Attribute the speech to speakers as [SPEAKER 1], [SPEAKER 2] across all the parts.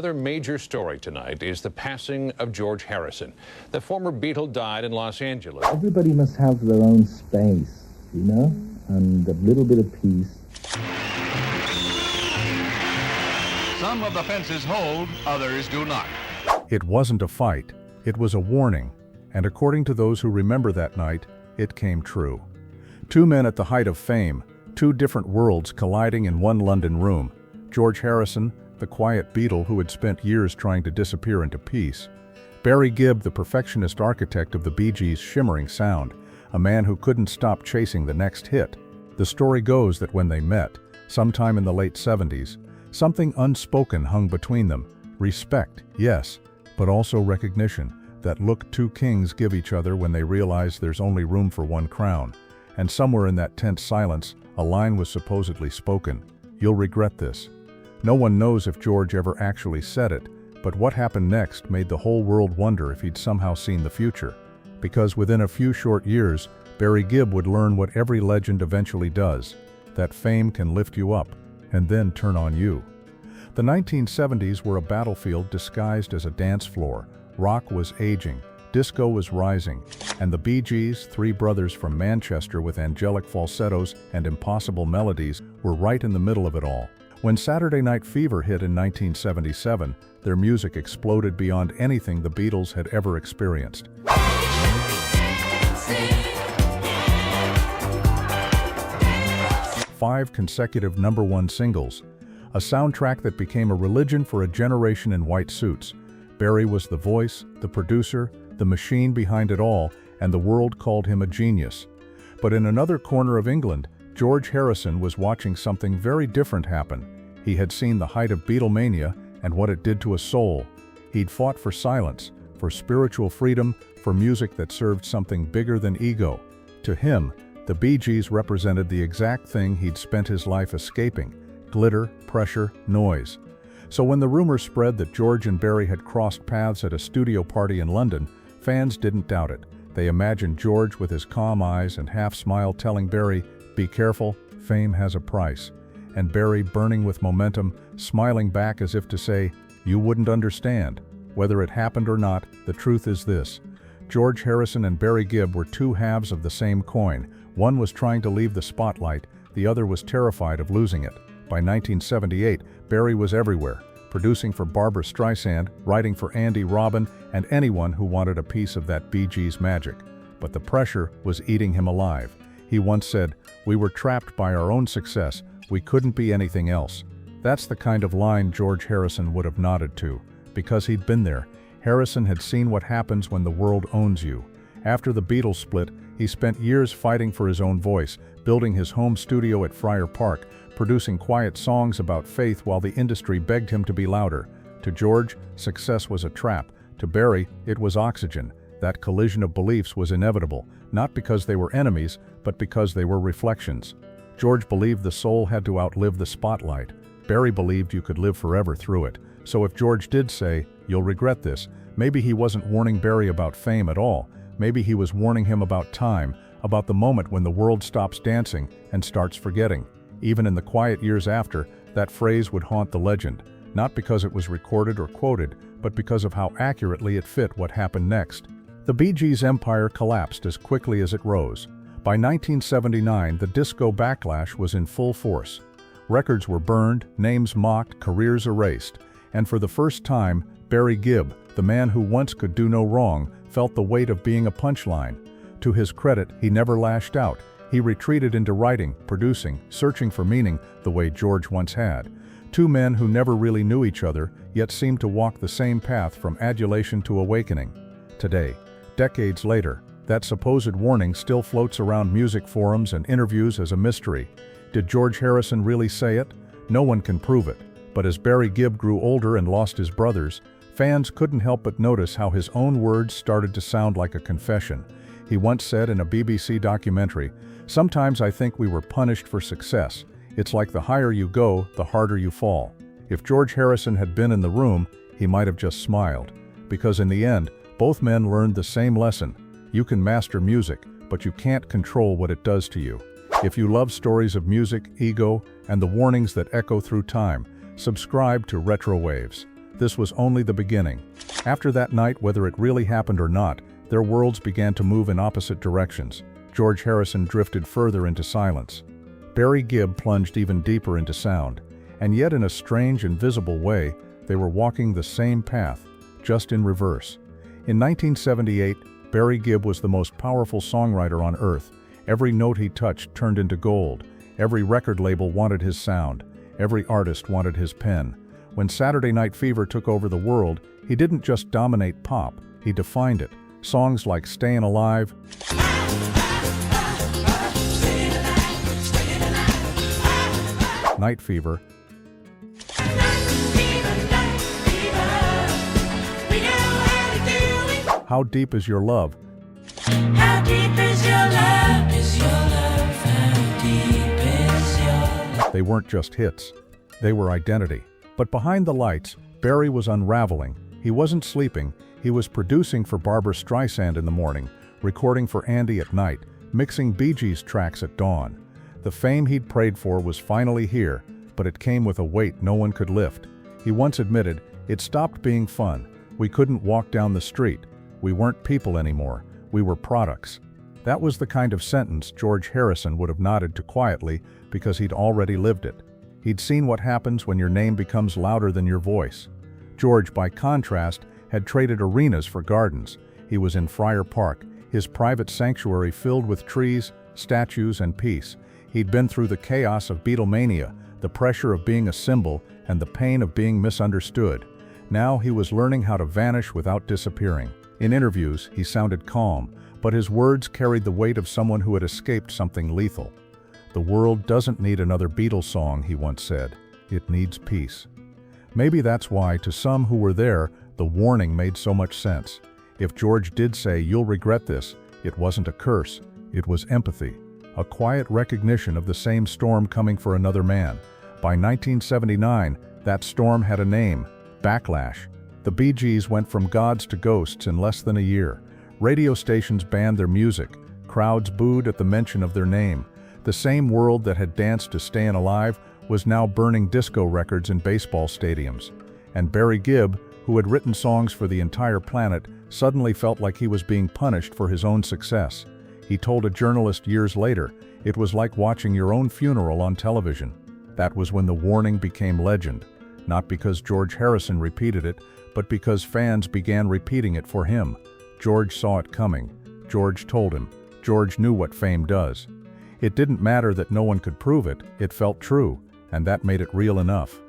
[SPEAKER 1] Another major story tonight is the passing of George Harrison. The former Beatle died in Los Angeles.
[SPEAKER 2] Everybody must have their own space, you know, and a little bit of peace.
[SPEAKER 3] Some of the fences hold, others do not.
[SPEAKER 4] It wasn't a fight, it was a warning, and according to those who remember that night, it came true. Two men at the height of fame, two different worlds colliding in one London room. George Harrison, the quiet Beatle who had spent years trying to disappear into peace. Barry Gibb, the perfectionist architect of the Bee Gees' shimmering sound, a man who couldn't stop chasing the next hit. The story goes that when they met, sometime in the late 70s, something unspoken hung between them. Respect, yes, but also recognition, that look two kings give each other when they realize there's only room for one crown. And somewhere in that tense silence, a line was supposedly spoken. "You'll regret this." No one knows if George ever actually said it, but what happened next made the whole world wonder if he'd somehow seen the future. Because within a few short years, Barry Gibb would learn what every legend eventually does, that fame can lift you up, and then turn on you. The 1970s were a battlefield disguised as a dance floor. Rock was aging, disco was rising, and the Bee Gees, three brothers from Manchester with angelic falsettos and impossible melodies, were right in the middle of it all. When Saturday Night Fever hit in 1977, their music exploded beyond anything the Beatles had ever experienced. 5 consecutive #1 singles, a soundtrack that became a religion for a generation in white suits. Barry was the voice, the producer, the machine behind it all, and the world called him a genius. But in another corner of England, George Harrison was watching something very different happen. He had seen the height of Beatlemania and what it did to a soul. He'd fought for silence, for spiritual freedom, for music that served something bigger than ego. To him, the Bee Gees represented the exact thing he'd spent his life escaping: glitter, pressure, noise. So when the rumor spread that George and Barry had crossed paths at a studio party in London, fans didn't doubt it. They imagined George with his calm eyes and half-smile telling Barry, "Be careful, fame has a price." And Barry, burning with momentum, smiling back as if to say, "You wouldn't understand." Whether it happened or not, the truth is this. George Harrison and Barry Gibb were two halves of the same coin. One was trying to leave the spotlight, the other was terrified of losing it. By 1978, Barry was everywhere, producing for Barbra Streisand, writing for Andy Robin, and anyone who wanted a piece of that Bee Gees magic. But the pressure was eating him alive. He once said, "We were trapped by our own success. We couldn't be anything else." That's the kind of line George Harrison would have nodded to, because he'd been there. Harrison had seen what happens when the world owns you. After the Beatles split, he spent years fighting for his own voice, building his home studio at Friar Park, producing quiet songs about faith while the industry begged him to be louder. To George, success was a trap. To Barry, it was oxygen. That collision of beliefs was inevitable, not because they were enemies, but because they were reflections. George believed the soul had to outlive the spotlight. Barry believed you could live forever through it. So if George did say, "You'll regret this," maybe he wasn't warning Barry about fame at all. Maybe he was warning him about time, about the moment when the world stops dancing and starts forgetting. Even in the quiet years after, that phrase would haunt the legend, not because it was recorded or quoted, but because of how accurately it fit what happened next. The Bee Gees' empire collapsed as quickly as it rose. By 1979, the disco backlash was in full force. Records were burned, names mocked, careers erased. And for the first time, Barry Gibb, the man who once could do no wrong, felt the weight of being a punchline. To his credit, he never lashed out. He retreated into writing, producing, searching for meaning, the way George once had. Two men who never really knew each other, yet seemed to walk the same path from adulation to awakening. Today, decades later, that supposed warning still floats around music forums and interviews as a mystery. Did George Harrison really say it? No one can prove it. But as Barry Gibb grew older and lost his brothers, fans couldn't help but notice how his own words started to sound like a confession. He once said in a BBC documentary, "Sometimes I think we were punished for success. It's like the higher you go, the harder you fall." If George Harrison had been in the room, he might have just smiled. Because in the end, both men learned the same lesson. You can master music, but you can't control what it does to you. If you love stories of music, ego, and the warnings that echo through time, subscribe to RetroWaves. this was only the beginning. After that night, whether it really happened or not, their worlds began to move in opposite directions. George Harrison drifted further into silence. Barry Gibb plunged even deeper into sound. And yet, in a strange, invisible way, they were walking the same path, just in reverse. In 1978, Barry Gibb was the most powerful songwriter on earth. Every note he touched turned into gold. Every record label wanted his sound. Every artist wanted his pen. When Saturday Night Fever took over the world, he didn't just dominate pop, he defined it. Songs like Stayin' Alive, Night Fever, How Deep Is Your Love,
[SPEAKER 5] How deep is your love? Is your love? How deep is your love?
[SPEAKER 4] they weren't just hits. They were identity. But behind the lights, Barry was unraveling. He wasn't sleeping. He was producing for Barbra Streisand in the morning, recording for Andy at night, mixing Bee Gees tracks at dawn. The fame he'd prayed for was finally here, but it came with a weight no one could lift. He once admitted, "It stopped being fun. We couldn't walk down the street. We weren't people anymore. We were products." That was the kind of sentence George Harrison would have nodded to quietly because he'd already lived it. He'd seen what happens when your name becomes louder than your voice. George, by contrast, had traded arenas for gardens. He was in Friar Park, his private sanctuary filled with trees, statues, and peace. He'd been through the chaos of Beatlemania, the pressure of being a symbol, and the pain of being misunderstood. Now he was learning how to vanish without disappearing. In interviews, he sounded calm, but his words carried the weight of someone who had escaped something lethal. "The world doesn't need another Beatles song," he once said. "It needs peace." Maybe that's why, to some who were there, the warning made so much sense. If George did say, "You'll regret this," it wasn't a curse, it was empathy. A quiet recognition of the same storm coming for another man. By 1979, that storm had a name: backlash. The Bee Gees went from gods to ghosts in less than a year. Radio stations banned their music. Crowds booed at the mention of their name. The same world that had danced to Stayin' Alive was now burning disco records in baseball stadiums. And Barry Gibb, who had written songs for the entire planet, suddenly felt like he was being punished for his own success. He told a journalist years later, "It was like watching your own funeral on television." That was when the warning became legend. Not because George Harrison repeated it, but because fans began repeating it for him. George saw it coming. George told him. George knew what fame does. It didn't matter that no one could prove it, it felt true, and that made it real enough.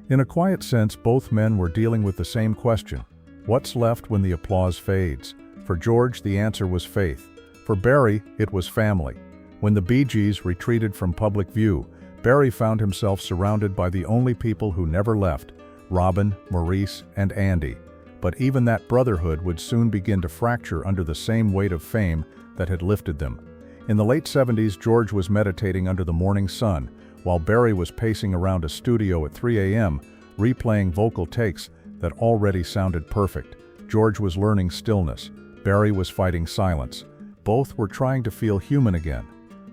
[SPEAKER 4] In a quiet sense, both men were dealing with the same question. What's left when the applause fades? For George, the answer was faith. For Barry, it was family. When the Bee Gees retreated from public view, Barry found himself surrounded by the only people who never left: Robin, Maurice, and Andy. But even that brotherhood would soon begin to fracture under the same weight of fame that had lifted them. In the late 70s, George was meditating under the morning sun, while Barry was pacing around a studio at 3 a.m., replaying vocal takes that already sounded perfect. George was learning stillness. Barry was fighting silence. Both were trying to feel human again.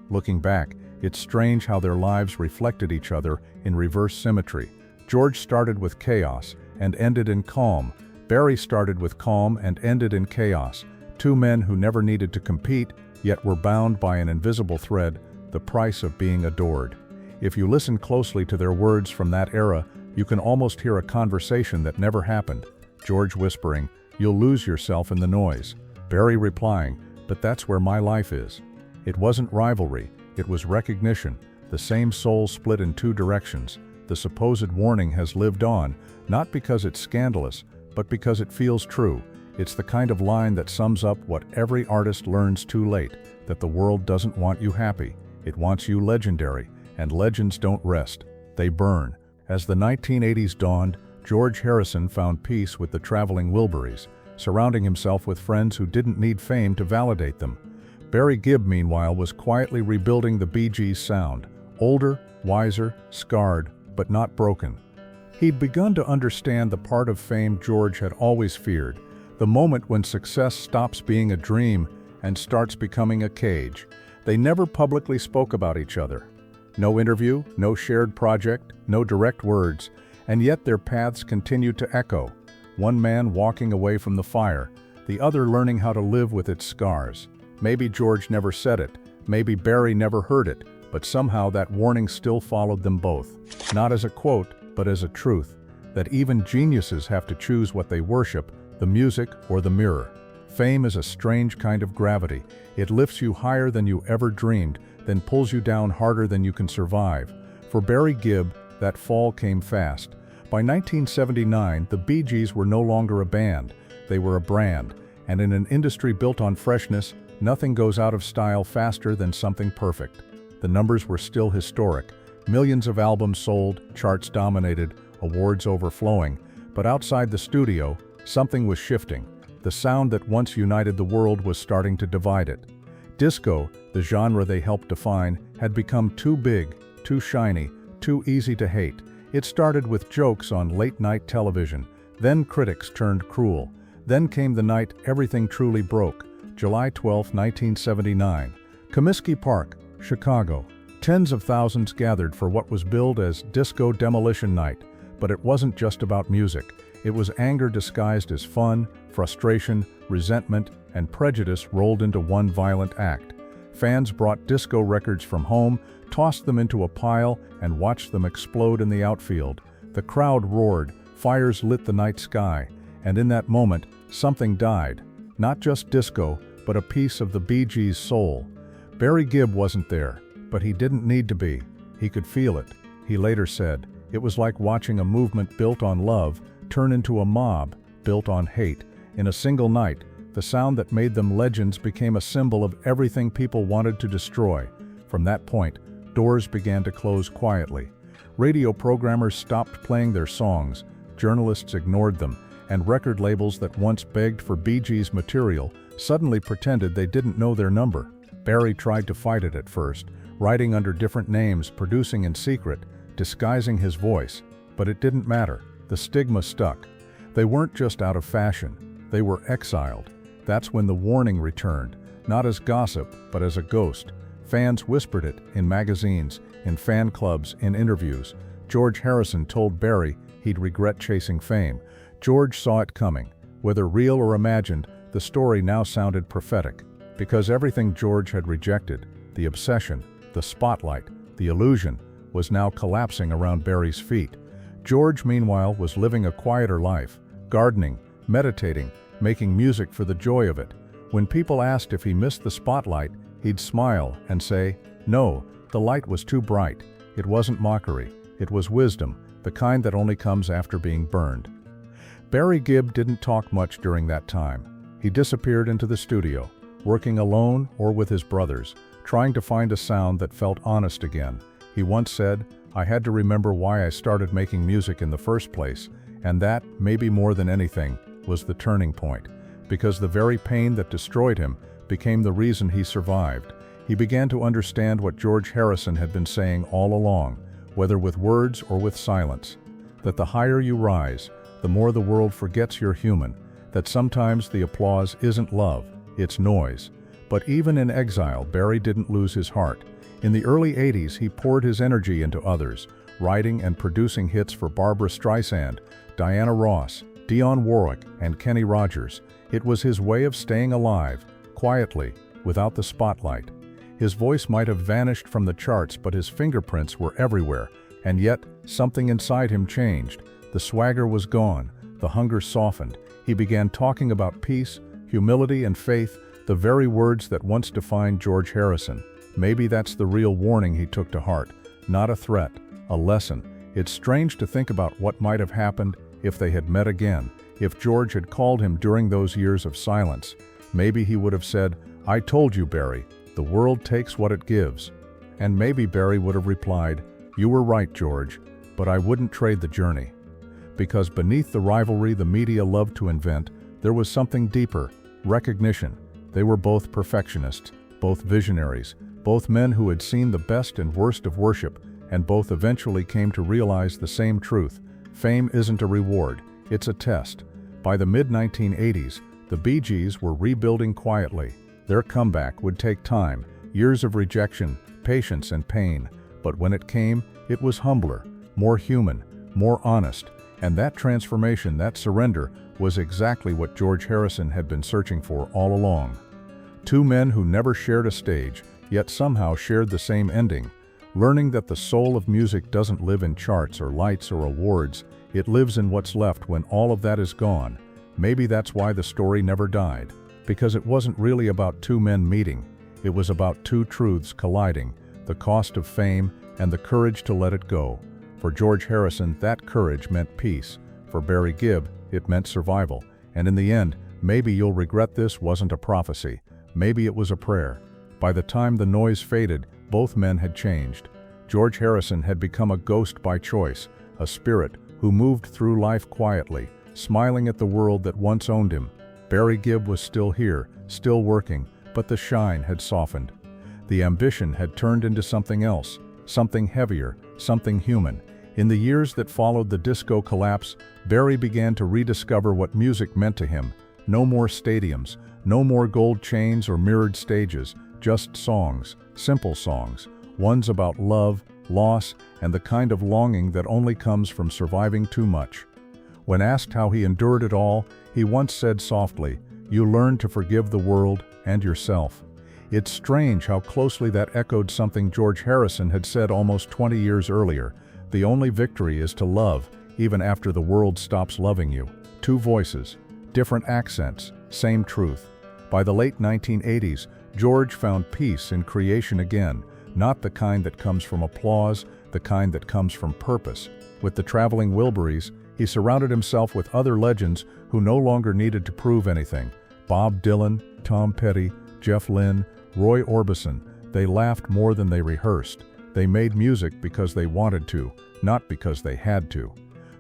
[SPEAKER 4] Looking back, it's strange how their lives reflected each other in reverse symmetry. George started with chaos and ended in calm. Barry started with calm and ended in chaos. Two men who never needed to compete, yet were bound by an invisible thread: the price of being adored. If you listen closely to their words from that era, you can almost hear a conversation that never happened. George whispering, "You'll lose yourself in the noise." Barry replying, "But that's where my life is." It wasn't rivalry, it was recognition. The same soul split in two directions. The supposed warning has lived on, not because it's scandalous, but because it feels true. It's the kind of line that sums up what every artist learns too late, that the world doesn't want you happy. It wants you legendary, and legends don't rest. They burn. As the 1980s dawned, George Harrison found peace with the traveling Wilburys, surrounding himself with friends who didn't need fame to validate them. Barry Gibb, meanwhile, was quietly rebuilding the Bee Gees' sound. Older, wiser, scarred, but not broken. He'd begun to understand the part of fame George had always feared, the moment when success stops being a dream and starts becoming a cage. They never publicly spoke about each other. No interview, no shared project, no direct words, and yet their paths continued to echo. One man walking away from the fire, the other learning how to live with its scars. Maybe George never said it, maybe Barry never heard it, but somehow that warning still followed them both. Not as a quote, but as a truth, that even geniuses have to choose what they worship, the music or the mirror. Fame is a strange kind of gravity. It lifts you higher than you ever dreamed, then pulls you down harder than you can survive. For Barry Gibb, that fall came fast. By 1979, the Bee Gees were no longer a band, they were a brand, and in an industry built on freshness, nothing goes out of style faster than something perfect. The numbers were still historic. Millions of albums sold, charts dominated, awards overflowing, but outside the studio, something was shifting. The sound that once united the world was starting to divide it. Disco, the genre they helped define, had become too big, too shiny, too easy to hate. It started with jokes on late-night television, then critics turned cruel. Then came the night everything truly broke, July 12, 1979. Comiskey Park, Chicago. Tens of thousands gathered for what was billed as Disco Demolition Night. But it wasn't just about music. It was anger disguised as fun, frustration, resentment, and prejudice rolled into one violent act. Fans brought disco records from home, tossed them into a pile, and watched them explode in the outfield. The crowd roared, fires lit the night sky, and in that moment, something died. Not just disco, but a piece of the Bee Gees' soul. Barry Gibb wasn't there, but he didn't need to be. He could feel it. He later said, "It was like watching a movement built on love turn into a mob built on hate. In a single night, the sound that made them legends became a symbol of everything people wanted to destroy." From that point, doors began to close quietly. Radio programmers stopped playing their songs, journalists ignored them, and record labels that once begged for Bee Gees material suddenly pretended they didn't know their number. Barry tried to fight it at first, writing under different names, producing in secret, disguising his voice. But it didn't matter. The stigma stuck. They weren't just out of fashion. They were exiled. That's when the warning returned, not as gossip, but as a ghost. Fans whispered it in magazines, in fan clubs, in interviews. George Harrison told Barry he'd regret chasing fame. George saw it coming. Whether real or imagined, the story now sounded prophetic. Because everything George had rejected, the obsession, the spotlight, the illusion, was now collapsing around Barry's feet. George, meanwhile, was living a quieter life, gardening, meditating, making music for the joy of it. When people asked if he missed the spotlight, he'd smile and say, "No, the light was too bright." It wasn't mockery, it was wisdom, the kind that only comes after being burned. Barry Gibb didn't talk much during that time. He disappeared into the studio, working alone or with his brothers, trying to find a sound that felt honest again. He once said, "I had to remember why I started making music in the first place, and that, maybe more than anything, was the turning point. Because the very pain that destroyed him became the reason he survived." He began to understand what George Harrison had been saying all along, whether with words or with silence, that the higher you rise, the more the world forgets you're human, that sometimes the applause isn't love, it's noise. But even in exile, Barry didn't lose his heart. In the early 80s, he poured his energy into others, writing and producing hits for Barbra Streisand, Diana Ross, Dionne Warwick, and Kenny Rogers. It was his way of staying alive, quietly, without the spotlight. His voice might have vanished from the charts, but his fingerprints were everywhere, and yet something inside him changed. The swagger was gone, the hunger softened. He began talking about peace, humility, and faith, the very words that once defined George Harrison. Maybe that's the real warning he took to heart, not a threat, a lesson. It's strange to think about what might have happened if they had met again, if George had called him during those years of silence. Maybe he would have said, "I told you, Barry, the world takes what it gives." And maybe Barry would have replied, "You were right, George, but I wouldn't trade the journey." Because beneath the rivalry the media loved to invent, there was something deeper, recognition. They were both perfectionists, both visionaries, both men who had seen the best and worst of worship, and both eventually came to realize the same truth. Fame isn't a reward, it's a test. By the mid-1980s, the Bee Gees were rebuilding quietly. Their comeback would take time, years of rejection, patience, and pain. But when it came, it was humbler, more human, more honest. And that transformation, that surrender, was exactly what George Harrison had been searching for all along. Two men who never shared a stage, yet somehow shared the same ending, learning that the soul of music doesn't live in charts or lights or awards, it lives in what's left when all of that is gone. Maybe that's why the story never died, because it wasn't really about two men meeting, it was about two truths colliding, the cost of fame and the courage to let it go. For George Harrison, that courage meant peace. For Barry Gibb, it meant survival. And in the end, maybe you'll regret this wasn't a prophecy. Maybe it was a prayer. By the time the noise faded, both men had changed. George Harrison had become a ghost by choice, a spirit who moved through life quietly, smiling at the world that once owned him. Barry Gibb was still here, still working, but the shine had softened. The ambition had turned into something else, something heavier, something human. In the years that followed the disco collapse, Barry began to rediscover what music meant to him. No more stadiums, no more gold chains or mirrored stages, just songs, simple songs, ones about love, loss, and the kind of longing that only comes from surviving too much. When asked how he endured it all, he once said softly, "You learn to forgive the world and yourself." It's strange how closely that echoed something George Harrison had said almost 20 years earlier. The only victory is to love, even after the world stops loving you. Two voices, different accents, same truth. By the late 1980s, George found peace in creation again, not the kind that comes from applause, the kind that comes from purpose. With the Traveling Wilburys, he surrounded himself with other legends who no longer needed to prove anything. Bob Dylan, Tom Petty, Jeff Lynne, Roy Orbison, they laughed more than they rehearsed. They made music because they wanted to, not because they had to.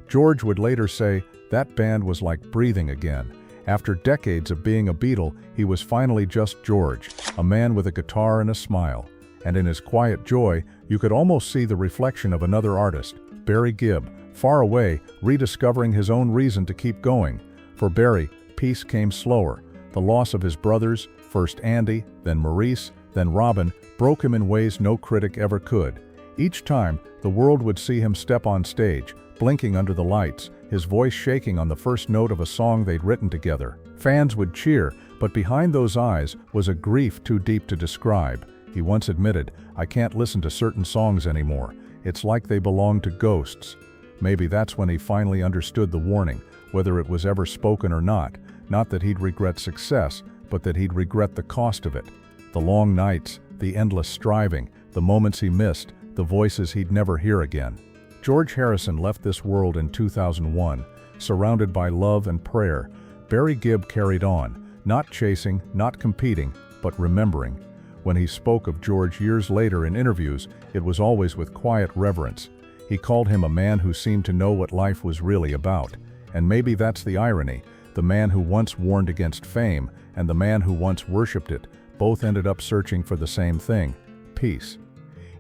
[SPEAKER 4] George would later say, that band was like breathing again. After decades of being a Beatle, he was finally just George, a man with a guitar and a smile. And in his quiet joy, you could almost see the reflection of another artist, Barry Gibb, far away, rediscovering his own reason to keep going. For Barry, peace came slower. The loss of his brothers, first Andy, then Maurice, then Robin, broke him in ways no critic ever could. Each time, the world would see him step on stage, blinking under the lights, his voice shaking on the first note of a song they'd written together. Fans would cheer, but behind those eyes was a grief too deep to describe. He once admitted, "I can't listen to certain songs anymore. It's like they belong to ghosts." Maybe that's when he finally understood the warning, whether it was ever spoken or not. Not that he'd regret success, but that he'd regret the cost of it. The long nights, the endless striving, the moments he missed, the voices he'd never hear again. George Harrison left this world in 2001, surrounded by love and prayer. Barry Gibb carried on, not chasing, not competing, but remembering. When he spoke of George years later in interviews, it was always with quiet reverence. He called him a man who seemed to know what life was really about. And maybe that's the irony. The man who once warned against fame and the man who once worshipped it both ended up searching for the same thing, peace.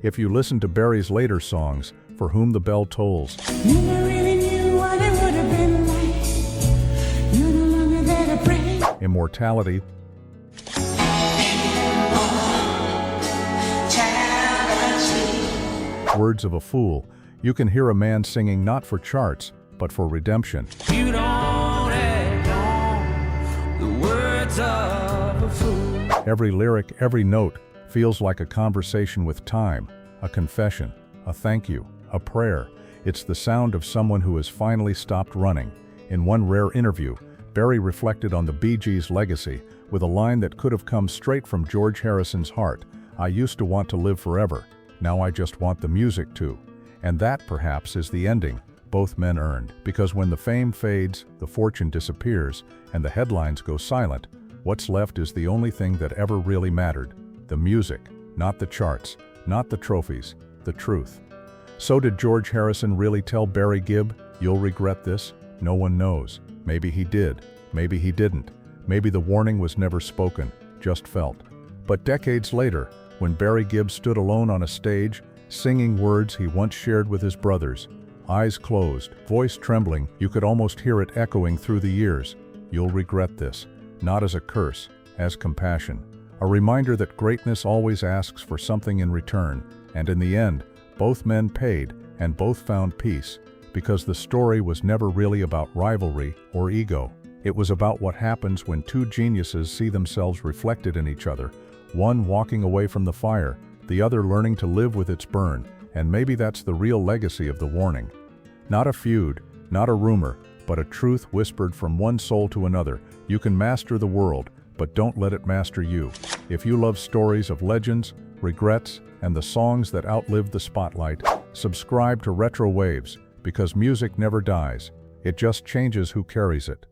[SPEAKER 4] If you listen to Barry's later songs, For Whom the Bell Tolls,
[SPEAKER 5] You never really knew what it would have been like. You're no longer there to pray.
[SPEAKER 4] Immortality, Words of a Fool, you can hear a man singing not for charts, but for redemption.
[SPEAKER 5] You don't act on the words of a fool.
[SPEAKER 4] Every lyric, every note, feels like a conversation with time, a confession, a thank you, a prayer. It's the sound of someone who has finally stopped running. In one rare interview, Barry reflected on the Bee Gees' legacy with a line that could have come straight from George Harrison's heart. "I used to want to live forever. Now I just want the music to." And that, perhaps, is the ending both men earned. Because when the fame fades, the fortune disappears, and the headlines go silent, what's left is the only thing that ever really mattered. The music, not the charts, not the trophies, the truth. So did George Harrison really tell Barry Gibb, "You'll regret this"? No one knows. Maybe he did. Maybe he didn't. Maybe the warning was never spoken, just felt. But decades later, when Barry Gibb stood alone on a stage, singing words he once shared with his brothers, eyes closed, voice trembling, you could almost hear it echoing through the years. "You'll regret this," not as a curse, as compassion. A reminder that greatness always asks for something in return, and in the end, both men paid and both found peace, because the story was never really about rivalry or ego. It was about what happens when two geniuses see themselves reflected in each other, one walking away from the fire, the other learning to live with its burn, and maybe that's the real legacy of the warning. Not a feud, not a rumor, but a truth whispered from one soul to another. You can master the world, but don't let it master you. If you love stories of legends, regrets, and the songs that outlived the spotlight, subscribe to RetroWaves, because music never dies. It just changes who carries it.